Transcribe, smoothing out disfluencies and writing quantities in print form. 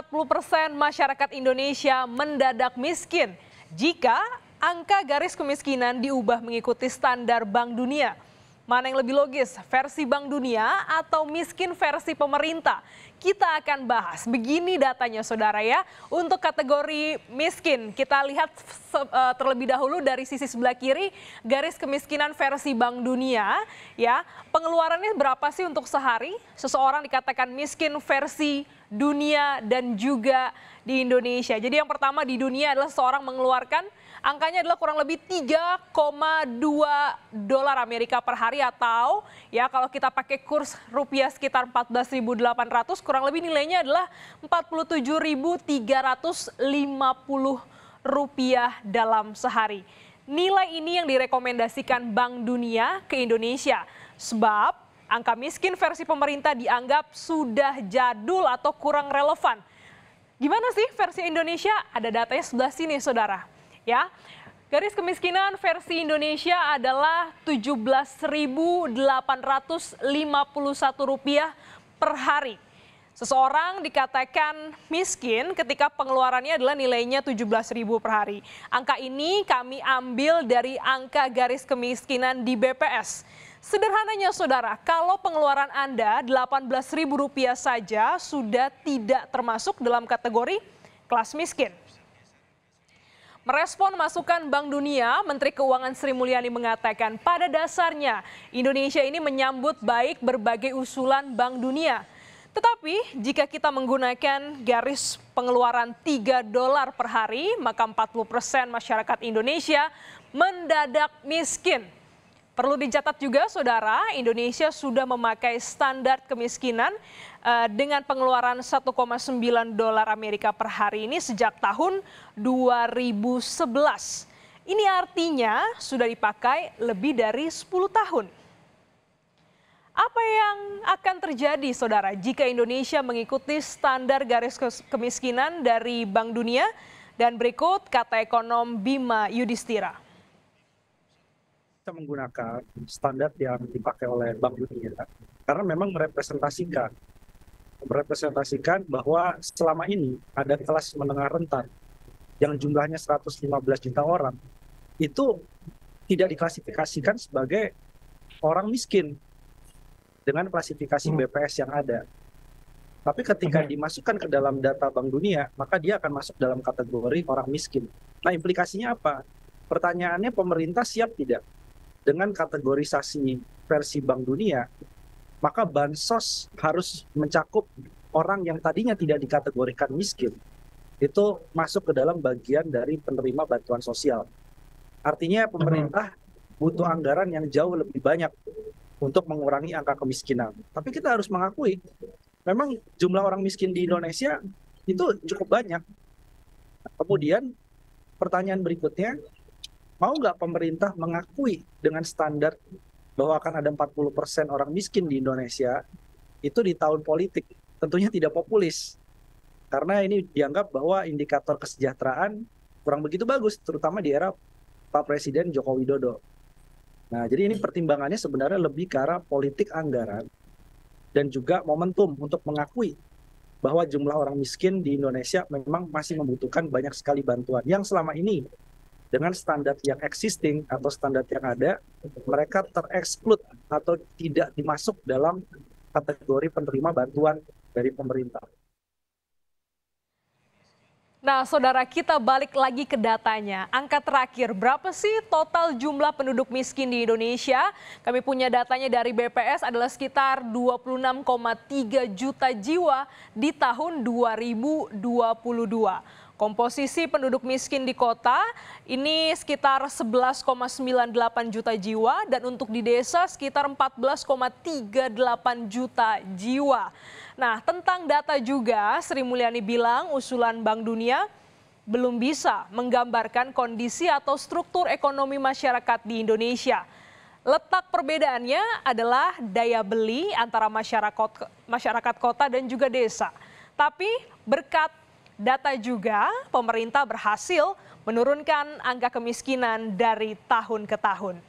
40% masyarakat Indonesia mendadak miskin jika angka garis kemiskinan diubah mengikuti standar Bank Dunia. Mana yang lebih logis, versi Bank Dunia atau miskin versi pemerintah? Kita akan bahas. Begini datanya saudara ya. Untuk kategori miskin, kita lihat terlebih dahulu dari sisi sebelah kiri, garis kemiskinan versi Bank Dunia. Ya, pengeluarannya berapa sih untuk sehari? Seseorang dikatakan miskin versi dunia dan juga di Indonesia. Jadi yang pertama di dunia adalah seseorang mengeluarkan angkanya adalah kurang lebih 3,2 dolar Amerika per hari, atau ya kalau kita pakai kurs rupiah sekitar 14.800, kurang lebih nilainya adalah 47.350 rupiah dalam sehari. Nilai ini yang direkomendasikan Bank Dunia ke Indonesia sebab angka miskin versi pemerintah dianggap sudah jadul atau kurang relevan. Gimana sih versi Indonesia? Ada datanya sebelah sini saudara. Ya, garis kemiskinan versi Indonesia adalah Rp17.851 per hari. Seseorang dikatakan miskin ketika pengeluarannya adalah nilainya 17.000 per hari. Angka ini kami ambil dari angka garis kemiskinan di BPS. Sederhananya saudara, kalau pengeluaran Anda Rp18.000 saja sudah tidak termasuk dalam kategori kelas miskin. Merespon masukan Bank Dunia, Menteri Keuangan Sri Mulyani mengatakan pada dasarnya Indonesia ini menyambut baik berbagai usulan Bank Dunia. Tetapi jika kita menggunakan garis pengeluaran 3 dolar per hari, maka 40% masyarakat Indonesia mendadak miskin. Perlu dicatat juga saudara, Indonesia sudah memakai standar kemiskinan dengan pengeluaran 1,9 dolar Amerika per hari ini sejak tahun 2011. Ini artinya sudah dipakai lebih dari 10 tahun. Apa yang akan terjadi saudara jika Indonesia mengikuti standar garis kemiskinan dari Bank Dunia? Dan berikut kata ekonom Bima Yudhistira. Kita menggunakan standar yang dipakai oleh Bank Dunia karena memang merepresentasikan bahwa selama ini ada kelas menengah rentan yang jumlahnya 115 juta orang itu tidak diklasifikasikan sebagai orang miskin dengan klasifikasi BPS yang ada. Tapi ketika dimasukkan ke dalam data Bank Dunia, maka dia akan masuk dalam kategori orang miskin. Nah, implikasinya apa? Pertanyaannya, pemerintah siap tidak dengan kategorisasi versi Bank Dunia? Maka bansos harus mencakup orang yang tadinya tidak dikategorikan miskin. Itu masuk ke dalam bagian dari penerima bantuan sosial. Artinya pemerintah butuh anggaran yang jauh lebih banyak untuk mengurangi angka kemiskinan. Tapi kita harus mengakui, memang jumlah orang miskin di Indonesia itu cukup banyak. Kemudian pertanyaan berikutnya, mau nggak pemerintah mengakui dengan standar bahwa akan ada 40% orang miskin di Indonesia itu di tahun politik? Tentunya tidak populis. Karena ini dianggap bahwa indikator kesejahteraan kurang begitu bagus, terutama di era Pak Presiden Joko Widodo. Nah, jadi ini pertimbangannya sebenarnya lebih ke arah politik anggaran dan juga momentum untuk mengakui bahwa jumlah orang miskin di Indonesia memang masih membutuhkan banyak sekali bantuan yang selama ini dengan standar yang existing atau standar yang ada, mereka tereksklud atau tidak dimasuk dalam kategori penerima bantuan dari pemerintah. Nah, saudara, kita balik lagi ke datanya. Angka terakhir, berapa sih total jumlah penduduk miskin di Indonesia? Kami punya datanya dari BPS adalah sekitar 26,3 juta jiwa di tahun 2022. Komposisi penduduk miskin di kota ini sekitar 11,98 juta jiwa dan untuk di desa sekitar 14,38 juta jiwa. Nah, tentang data juga Sri Mulyani bilang usulan Bank Dunia belum bisa menggambarkan kondisi atau struktur ekonomi masyarakat di Indonesia. Letak perbedaannya adalah daya beli antara masyarakat kota dan juga desa. Tapi berkat data juga, pemerintah berhasil menurunkan angka kemiskinan dari tahun ke tahun.